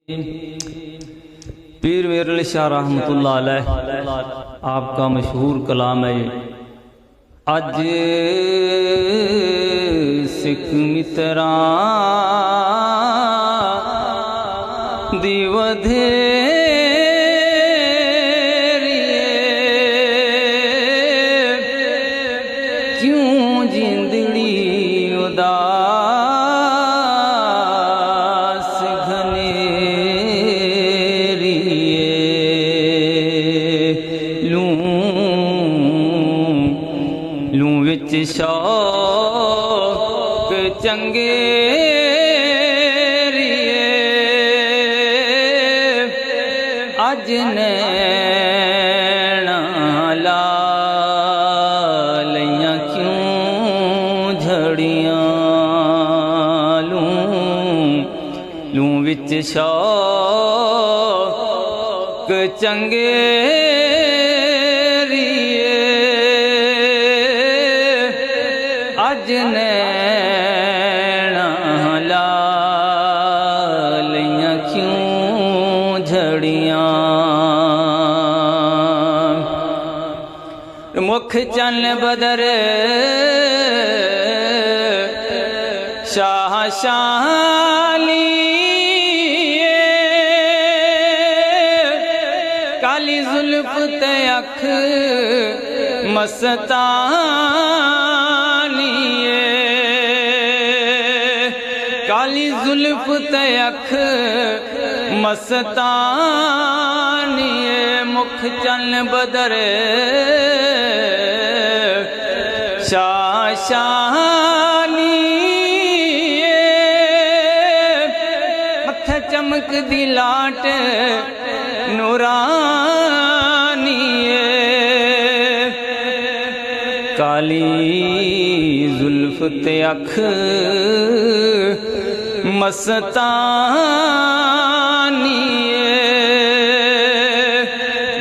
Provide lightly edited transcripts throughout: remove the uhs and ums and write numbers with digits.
पीर Meryl Shah रहमतुल्लाह अलैह आपका मशहूर कलाम है। अज सिख मित्रा दी वधेरिए क्यों जिंदड़ी उदास घनेरिए लूं विच शौक चंगे अज नैना ला लइयां क्यों झड़ियां लूं विच शौक चंगे अज नैना ला लइयां क्यों झड़ियां मुख चन बदर शाह शाली काली जुल्फ ते अख मस्तानी काली जुल्फ ते अख मस्तानी मुख चन बदर शाह शाली मथे चमक दी लाट नूरानी काली जुल्फ ते अख मस्तानी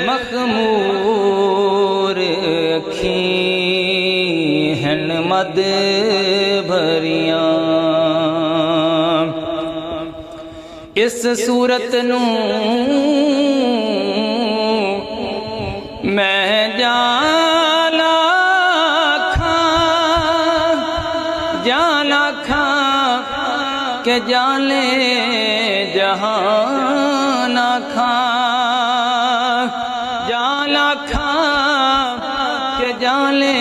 मखमूर अखी हन मद भरियां इस सूरत नूं मैं जाना खां के जाने जहान खां जाना खां के जाने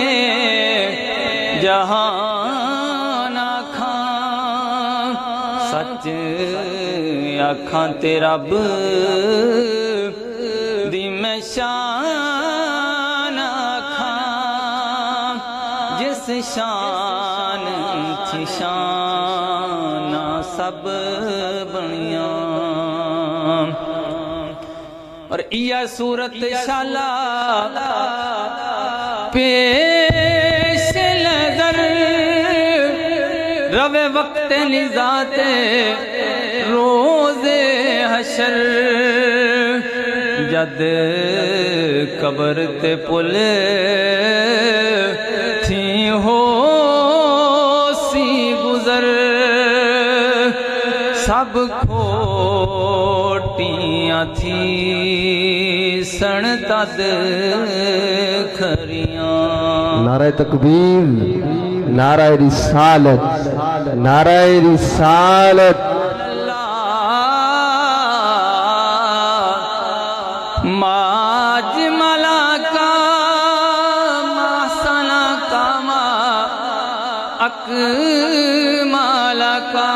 जहान खां सच आखां ते रब दी मैं शान खां जिस शान थी शाना सब बनिया और इया सूरत शाला पेश नजर रवे वक्त निजाते रोज़े हशर जद कबर ते पुल थी हो सी गुजर सब खोटियां थी सण तद खरियां। नारे तकबीर, नारे रिसालत, नारे रिसालत। माज मला का मासना कामा अक माला का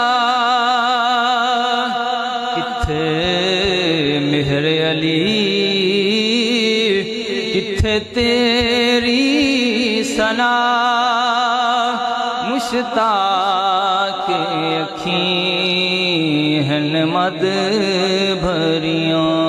किथे मेहर अली किथे तेरी सना मुश्ताक अखी हन मद भरियां